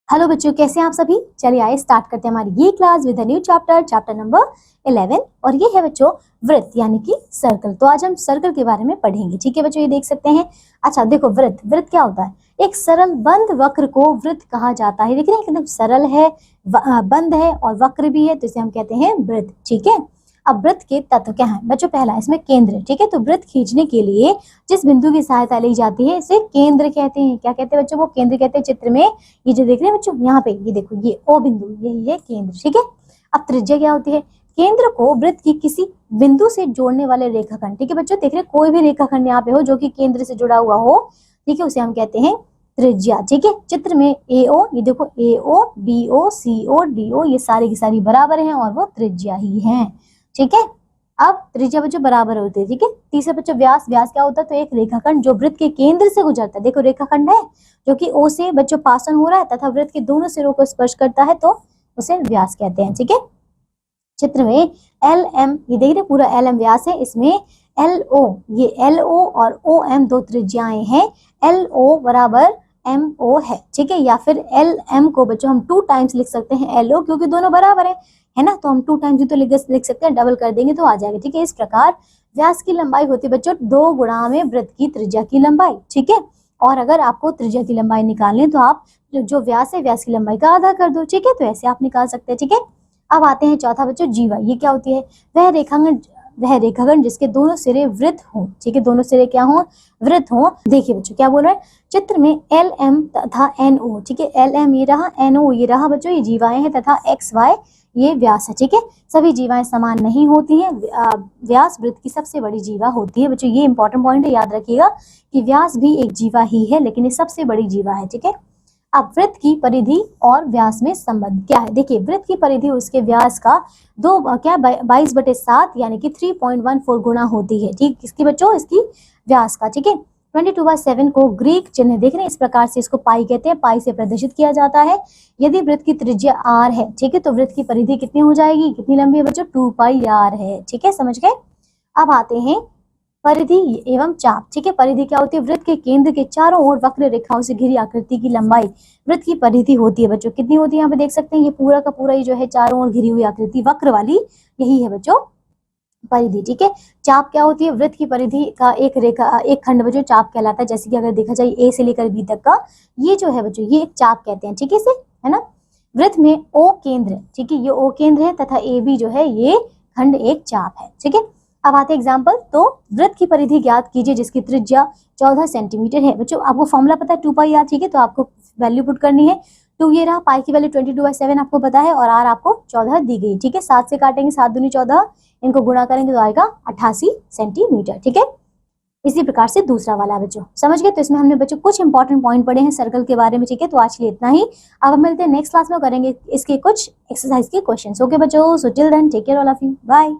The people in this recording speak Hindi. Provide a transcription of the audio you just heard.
हेलो बच्चों, कैसे हैं आप सभी। चलिए आइए स्टार्ट करते हैं हमारी ये class with a new chapter number 11 और ये है बच्चों वृत्त यानी कि सर्कल। तो आज हम सर्कल के बारे में पढ़ेंगे। ठीक है बच्चों, ये देख सकते हैं। अच्छा देखो, वृत्त क्या होता है। एक सरल बंद वक्र को वृत्त कहा जाता है। देख रहे हैं एकदम सरल है, बंद है और वक्र भी है, तो इसे हम कहते हैं वृत्त। ठीक है। अब वृत्त के तत्व क्या है बच्चों। पहला इसमें केंद्र। ठीक है, तो वृत्त खींचने के लिए जिस बिंदु की सहायता ली जाती है इसे केंद्र कहते हैं। क्या कहते हैं बच्चों, वो केंद्र कहते हैं। चित्र में ये जो देख रहे हैं बच्चों, यहाँ पे ये देखो, ये ओ बिंदु, यही है केंद्र। ठीक है। अब त्रिज्या क्या होती है। केंद्र को वृत्त की किसी बिंदु से जोड़ने वाले रेखाखंड। ठीक है बच्चों, देख रहे हैं कोई भी रेखाखंड यहाँ पे हो जो कि केंद्र से जुड़ा हुआ हो, ठीक है, उसे हम कहते हैं त्रिज्या। ठीक है। चित्र में AO, ये देखो AO, BO, CO, DO, ये सारी की सारी बराबर हैं और वो त्रिज्या ही हैं। ठीक है। अब त्रिज्या बच्चों बराबर होती है। ठीक है। तीसरा बच्चों व्यास क्या होता है। तो एक रेखाखंड जो वृत्त के केंद्र से गुजरता है। देखो रेखाखंड है जो कि O से बच्चों पास ऑन हो रहा है तथा वृत्त के दोनों सिरों को स्पर्श करता है, तो उसे व्यास कहते हैं। ठीक है। चित्र में LM, ये देख रहे पूरा LM व्यास है। इसमें LO, ये LO और OM दो त्रिज्याएं हैं। LO बराबर MO है। ठीक है। या फिर LM को बच्चों हम 2 टाइम्स लिख सकते हैं LO, क्योंकि दोनों बराबर है ना, तो हम 2 टाइम्स भी तो लिख सकते हैं, डबल कर देंगे तो आ जाएगा। ठीक है। इस प्रकार व्यास की लंबाई होती है बच्चों 2 गुणा में वृत्त की त्रिज्या की लंबाई। ठीक है। और अगर आपको त्रिज्या की लंबाई निकालनी है तो आप जो व्यास है व्यास की लंबाई का आधा कर दो। ठीक है, तो ऐसे आप निकाल सकते हैं। ठीक है। अब आते हैं चौथा बच्चों जीवा। ये क्या होती है। वह रेखाखंड जिसके दोनों सिरे वृत्त हों। ठीक है, दोनों सिरे क्या हों, वृत्त हों। देखिए बच्चों क्या बोल रहे हैं, चित्र में LM तथा NO। ठीक है, LM ये रहा, NO ये रहा बच्चों, ये जीवाएं हैं तथा XY ये व्यास है। ठीक है। सभी जीवाएं समान नहीं होती हैं। व्यास वृत्त की सबसे बड़ी जीवा होती है बच्चों। ये इंपॉर्टेंट पॉइंट है, याद रखिएगा कि व्यास भी एक जीवा ही है, लेकिन ये सबसे बड़ी जीवा है। ठीक है। अब वृत्त की परिधि और व्यास में संबंध क्या है। देखिए वृत्त की परिधि उसके व्यास का 22/7 यानी कि 3.14 गुना होती है। ठीक, किसकी बच्चों, इसकी व्यास का। ठीक है। 22/7 को ग्रीक चिन्ह देख रहे हैं, इस प्रकार से इसको पाई कहते हैं, पाई से प्रदर्शित किया जाता है। यदि वृत्त की त्रिज्या R है, ठीक है, तो वृत्त की परिधि कितनी हो जाएगी, कितनी लंबी है बच्चों, 2πr है। ठीक है, समझ गए। अब आते हैं परिधि एवं चाप। ठीक है। परिधि क्या होती है, वृत्त के केंद्र के चारों ओर वक्र रेखाओं से घिरी आकृति की लंबाई वृत्त की परिधि होती है बच्चों। कितनी होती है, यहाँ पे देख सकते हैं, ये पूरा का पूरा ही जो है चारों ओर घिरी हुई आकृति वक्र वाली, यही है बच्चों परिधि। ठीक है। चाप क्या होती है, वृत्त की परिधि का एक खंड बच्चों चाप कहलाता है। जैसे कि अगर देखा जाए A से लेकर B तक का, ये जो है बच्चों ये एक चाप कहते हैं। ठीक है, इसे, है ना। वृत्त में O केंद्र, ठीक है, ये O केंद्र है तथा AB जो है ये खंड एक चाप है। ठीक है। अब आते हैं एग्जाम्पल। तो वृत्त की परिधि ज्ञात कीजिए जिसकी त्रिज्या 14 सेंटीमीटर है। बच्चों आपको फॉर्मूला पता है 2πr। ठीक है, तो आपको वैल्यू पुट करनी है। 2 ये रहा, पाई की वैल्यू 22/7 आपको पता है और R आपको 14 दी गई। ठीक है। 7 से काटेंगे, 7 दूनी 14, इनको गुणा करेंगे तो आएगा 88 सेंटीमीटर। ठीक है। इसी प्रकार से दूसरा वाला बच्चों समझ गए। तो इसमें हमने बच्चों कुछ इंपॉर्टेंट पॉइंट पढ़े हैं सर्कल के बारे में। ठीक है, तो आज के लिए इतना ही। अब हम मिलते हैं नेक्स्ट क्लास में, करेंगे इसके कुछ एक्सरसाइज के क्वेश्चन। ओके बच्चों, so till then take care all of you, bye.